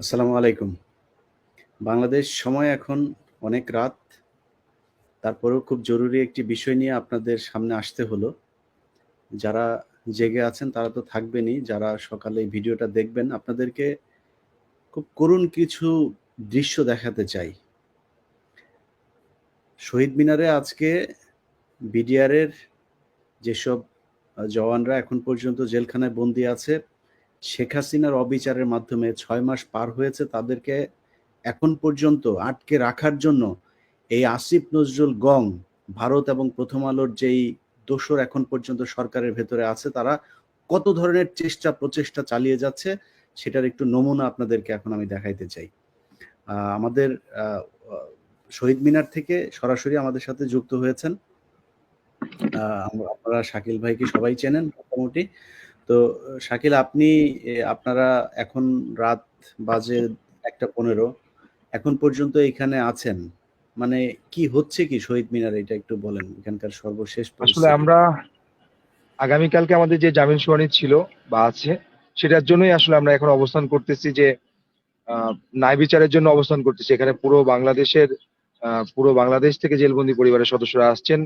আসসালামু আলাইকুম। বাংলাদেশ সময় এখন অনেক রাত। তারপরেও খুব জরুরি একটি বিষয় নিয়ে আপনাদের সামনে আসতে হলো। যারা জেগে আছেন তারা তো থাকবেনই। যারা সকালে এই ভিডিওটা দেখবেন, আপনাদেরকে খুব করুণ কিছু দৃশ্য দেখাতে চাই। শহীদ মিনারে আজকে বিডিআরের যেসব জওয়ানরা এখন পর্যন্ত জেলখানায় বন্দী আছে, শেখ হাসিনার অবিচারের মাধ্যমে ৬ মাস পার হয়েছে, তাদেরকে এখন পর্যন্ত আটকে রাখার জন্য এই আসিফ নজরুল গং, ভারত এবং প্রথম আলোর যেই দোসর এখন পর্যন্ত সরকারের ভেতরে আছে, তারা কত ধরনের চেষ্টা প্রচেষ্টা চালিয়ে যাচ্ছে, সেটার একটু নমুনা আপনাদেরকে এখন আমি দেখাইতে চাই। আমাদের শহীদ মিনার থেকে সরাসরি আমাদের সাথে যুক্ত হয়েছেন আপনারা শাকিল ভাইকে সবাই চেনেন মোটামুটি। তো শাকিল, আপনি আপনারা এখন রাত বাজে ১টা ১৫, এখন পর্যন্ত এখানে আছেন। মানে কি হচ্ছে কি শহীদ মিনারে, এটা একটু বলেন, এখানকার সর্বশেষ আসলে পরিস্থিতি। আমরা আগামীকালকে আমাদের যে জামিন শুনানি ছিল বা আছে, সেটার জন্যই আসলে আমরা এখন অবস্থান করতেছি যে ন্যায় বিচারের জন্য অবস্থান করতেছি। এখানে পুরো বাংলাদেশ থেকে জেলবন্দি পরিবারের সদস্যরা আসছেন।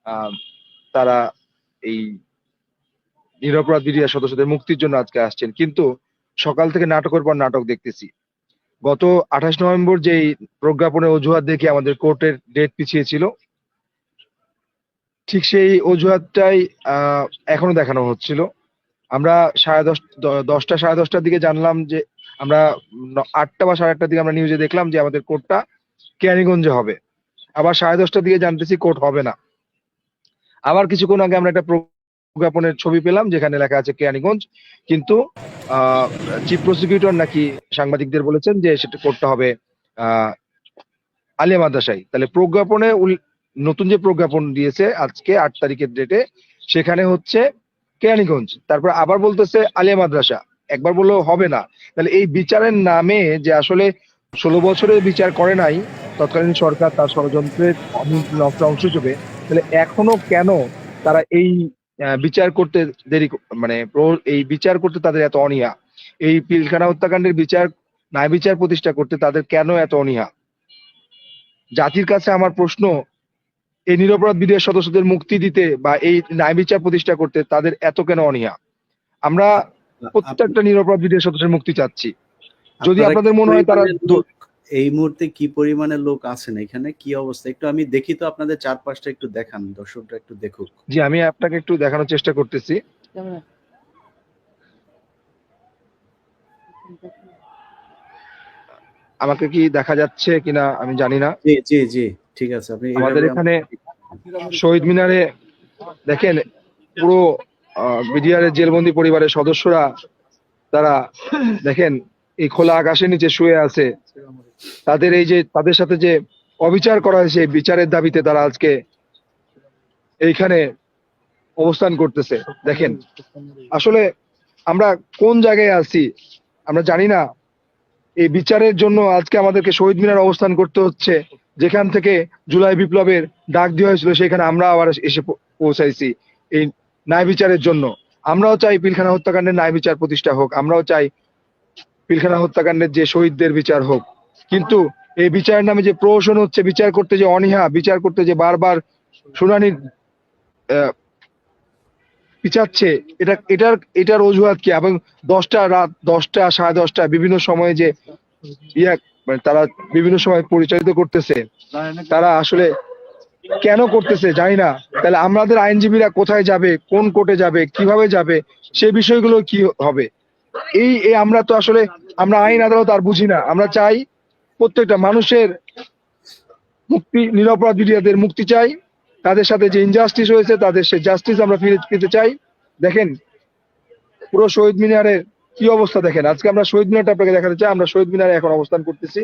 আহ, তারা এই নিরপরাধ বিডিআর সদস্যদের মুক্তির জন্য আজকে আসছেন, কিন্তু সকাল থেকে নাটকের পর নাটক দেখতেছি। গত 28 নভেম্বর যেই প্রজ্ঞাপনের অজুহাত দেখে আমাদের কোর্টের ডেট পিছিয়ে ছিল, ঠিক সেই অজুহাতটাই এখনো দেখানো হচ্ছিল। আমরা 10:30 সাড়ে 10টার দিকে জানলাম যে আমরা 8টা বা সাড়ে 8টার দিকে আমরা নিউজে দেখলাম যে আমাদের কোর্টটা কেরানীগঞ্জে হবে। আবার 10:30টার দিকে জানতেছি কোর্ট হবে না। আবার কিছুক্ষণ আগে আমরা একটা প্রজ্ঞাপনের ছবি পেলাম যেখানে লেখা আছে কেরানীগঞ্জ, কিন্তু চিফ প্রসিকিউটর নাকি সাংবাদিকদের বলেছেন যে সেটা কোর্টটা হবে আহ আলিয়া মাদ্রাসায়। তাহলে নতুন যে প্রজ্ঞাপন দিয়েছে আজকে 8 তারিখের ডেটে, সেখানে হচ্ছে কেরানীগঞ্জ, তারপর আবার বলতেছে আলিয়া মাদ্রাসা। একবার বললেও হবে না। তাহলে এই বিচারের নামে যে আসলে 16 বছরের বিচার করে নাই তৎকালীন সরকার তার ষড়যন্ত্রের অংশ হিসেবে, তাহলে এখনো কেন তারা এই বিচার করতে এই বিচার করতে তাদের এত অনীহা? এই পিলখানা হত্যাকাণ্ডের ন্যায় বিচার প্রতিষ্ঠা করতে তাদের কেন এত অনীহা? জাতির কাছে আমার প্রশ্ন, এই নিরপরাধ বিডিআর সদস্যদের মুক্তি দিতে বা এই ন্যায় বিচার প্রতিষ্ঠা করতে তাদের এত কেন অনীহা? আমরা আপনি প্রত্যেকটা নিরপরাধ বিডিআর সদস্যের মুক্তি চাচ্ছি। যদি আপনারা কি আপনাদের মনে হয় তারা পরিমাণের লোক, এই মুহূর্তে কি পরিমাণের লোক আছেন এখানে, কি অবস্থা একটু আমি দেখি তো, আপনাদের চারপাশটা একটু দেখান, দর্শকরা একটু দেখুক। জি, আমি আপনাকে একটু দেখানোর চেষ্টা করতেছি। আমাকে কি দেখা যাচ্ছে কিনা আমি জানি না। জি জি জি, ঠিক আছে, আপনি আমাদের এইভাবে এখানে শহীদ মিনারে দেখেন, পুরো বিডিআর এর জেলবন্দি পরিবারের সদস্যরা তারা দেখেন এই খোলা আকাশের নিচে শুয়ে আছে। তাদের সাথে যে অবিচার করা হয়েছে, বিচারের দাবিতে তারা আজকে এইখানে অবস্থান করতেছে। দেখেন, আসলে আমরা কোন জায়গায় আছি আমরা জানি না। এই বিচারের জন্য আজকে আমাদেরকে শহীদ মিনার অবস্থান করতে হচ্ছে, যেখান থেকে জুলাই বিপ্লবের ডাক দেওয়া হয়েছিল সেখানে আমরা আবার এসে পৌঁছাইছি এই ন্যায় বিচারের জন্য। আমরাও চাই পিলখানা হত্যাকাণ্ডের ন্যায় বিচার প্রতিষ্ঠা হোক, আমরাও চাই পিলখানা হত্যাকাণ্ডের যে শহীদদের বিচার হোক। কিন্তু এই বিচারের নামে যে প্রহসন হচ্ছে, বিচার করতে যে অনীহা, বিচার করতে যে বারবার শুনানির পিছাচ্ছে, এটার অজুহাত কি? এবং রাত 10টা সাড়ে 10টা বিভিন্ন সময়ে যে তারা বিভিন্ন সময় পরিচালিত করতেছে, তারা আসলে কেন করতেছে জানি না। তাহলে আমাদের আইনজীবীরা কোথায় যাবে, কোন কোর্টে যাবে, কিভাবে যাবে, সে বিষয়গুলো কি হবে? আমরা তো আসলে আমরা আইন আদালত আর বুঝি না। আমরা চাই প্রত্যেকটা মানুষের মুক্তি, নিরপরাধ বিডিআরদের মুক্তি চাই। তাদের সাথে যে ইনজাস্টিস হয়েছে তাদের সেই জাস্টিস আমরা ফিরে পেতে চাই। দেখেন পুরো শহীদ মিনারের কি অবস্থা দেখেন। আজকে আমরা শহীদ মিনারটা আপনাকে দেখাতে চাই। আমরা শহীদ মিনারে এখন অবস্থান করতেছি।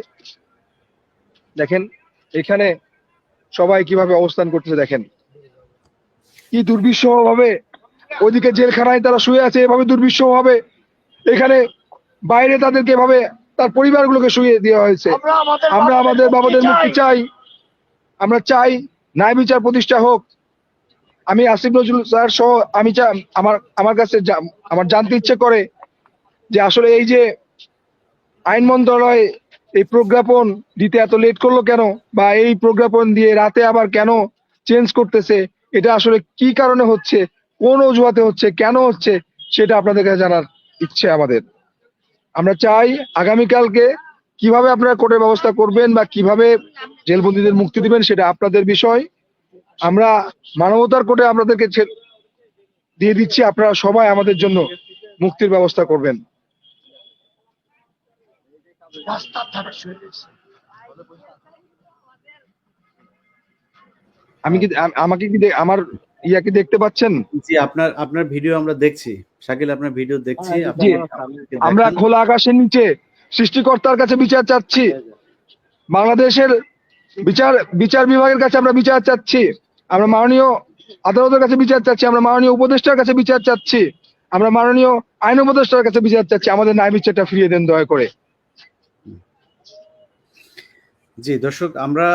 দেখেন এখানে সবাই কিভাবে অবস্থান করতেছে, দেখেন কি দুর্বিষহ ভাবে। ওইদিকে জেলখানায় তারা শুয়ে আছে এভাবে দুর্বিষহ ভাবে, এখানে বাইরে তাদেরকে এভাবে তার পরিবারগুলোকে শুয়ে দেওয়া হয়েছে। আমরা আমাদের বাবাদের মুক্তি চাই। আমরা চাই ন্যায় বিচার প্রতিষ্ঠা হোক। আমি আসিফ নজরুল স্যার সহ আমি আমার কাছে আমার জানতে ইচ্ছে করে যে আসলে এই যে আইন মন্ত্রণালয় এই প্রজ্ঞাপন দিতে এত লেট করলো কেন, বা এই প্রজ্ঞাপন দিয়ে রাতে আবার কেন চেঞ্জ করতেছে, এটা আসলে কি কারণে হচ্ছে, কোন অজুহাতে হচ্ছে, কেন হচ্ছে, সেটা আপনাদের কাছে জানার ইচ্ছে আমাদের। আমরা চাই আগামীকালকে কিভাবে আপনারা কোর্টের ব্যবস্থা করবেন বা কিভাবে জেলবন্দীদের মুক্তি দিবেন সেটা আপনাদের বিষয়। আমরা মানবতার কোর্টে আপনাদেরকে দিয়ে দিচ্ছি, আপনারা সবাই আমাদের জন্য মুক্তির ব্যবস্থা করবেন। আমি কি আমাকে কি আমার ইয়া কি দেখতে পাচ্ছেন? জি, আপনার আপনার ভিডিও আমরা দেখছি শাকিল, আপনার ভিডিও দেখছি। আপনি জি, আমাদেরকে আমরা দেখান। খোলা আকাশের নিচে সৃষ্টিকর্তার কাছে বিচার চাচ্ছি, বাংলাদেশের বিচার বিভাগের কাছে আমরা বিচার চাচ্ছি, আমরা মাননীয় আদালতের কাছে বিচার চাচ্ছি, আমরা মাননীয় উপদেষ্টার কাছে বিচার চাচ্ছি, আমরা মাননীয় আইন উপদেষ্টার কাছে বিচার চাচ্ছি। আমাদের ন্যায় বিচারটা ফিরিয়ে দেন দয়া করে। জি দর্শক, আমরা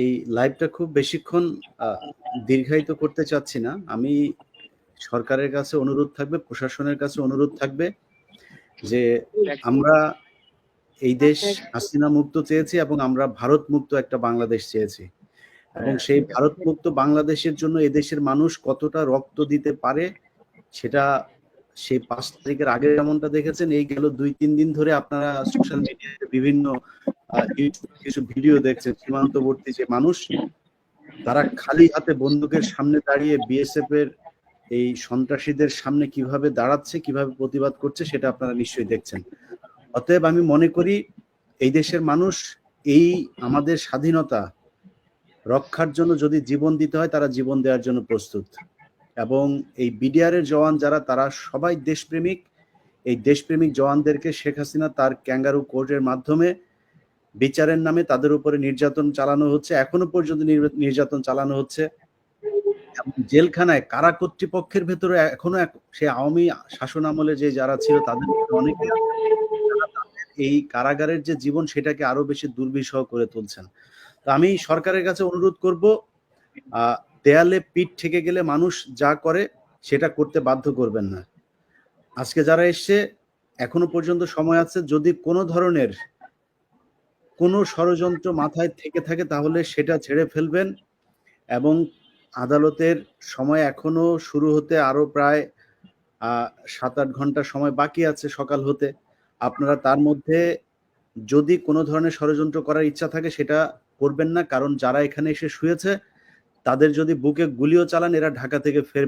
এই লাইভটা খুব বেশিক্ষণ দীর্ঘায়িত করতে চাচ্ছি না। আমি সরকারের কাছে অনুরোধ থাকবে, প্রশাসনের কাছে অনুরোধ থাকবে যে আমরা এই দেশ হাসিনা মুক্ত চেয়েছি এবং আমরা ভারত মুক্ত একটা বাংলাদেশ চেয়েছি, এবং সেই ভারত মুক্ত বাংলাদেশের জন্য এদেশের মানুষ কতটা রক্ত দিতে পারে সেটা সেই 5 তারিখের আগে যেমনটা দেখেছেন, এই গেল 2-3 দিন ধরে আপনারা সোশ্যাল মিডিয়াতে বিভিন্ন কিছু ভিডিও দেখছেন। সীমান্তবর্তী যে মানুষ, তারা খালি হাতে বন্দুকের সামনে দাঁড়িয়ে বিএসএফ এর এই সন্ত্রাসীদের সামনে কিভাবে দাঁড়াচ্ছে, কিভাবে প্রতিবাদ করছে, সেটা আপনারা নিশ্চয়ই দেখছেন। অতএব আমি মনে করি এই দেশের মানুষ এই আমাদের স্বাধীনতা রক্ষার জন্য যদি জীবন দিতে হয়, তারা জীবন দেওয়ার জন্য প্রস্তুত। এবং এই বিডিআরের জওয়ান যারা, তারা সবাই দেশপ্রেমিক। এই দেশপ্রেমিক জওয়ানদেরকে শেখ হাসিনা তার ক্যাঙ্গারু কোর্টের মাধ্যমে বিচারের নামে তাদের উপরে নির্যাতন চালানো হচ্ছে, এখনো পর্যন্ত নির্যাতন চালানো হচ্ছে। জেলখানায় কারা কর্তৃপক্ষের ভেতরে এখনো সে আওয়ামী শাসন আমলে যে যারা ছিল তাদের অনেকে এই কারাগারের যে জীবন সেটাকে আরো বেশি দুর্বিষহ করে তুলছেন। তো আমি সরকারের কাছে অনুরোধ করব, দেয়ালে পিঠ ঠেকে গেলে মানুষ যা করে সেটা করতে বাধ্য করবেন না। আজকে যারা এসছে, এখনো পর্যন্ত সময় আছে, যদি কোনো ধরনের কোনো ষড়যন্ত্র মাথায় থেকে থাকে তাহলে সেটা ছেড়ে ফেলবেন। এবং আদালতের সময় এখনো শুরু হতে আরো প্রায় 7-8 ঘন্টা সময় বাকি আছে সকাল হতে। আপনারা তার মধ্যে যদি কোনো ধরনের ষড়যন্ত্র করার ইচ্ছা থাকে সেটা করবেন না, কারণ যারা এখানে এসে শুয়েছে তাদের যদি বুকে গুলিও চালান, এরা ঢাকা থেকে ফেরবে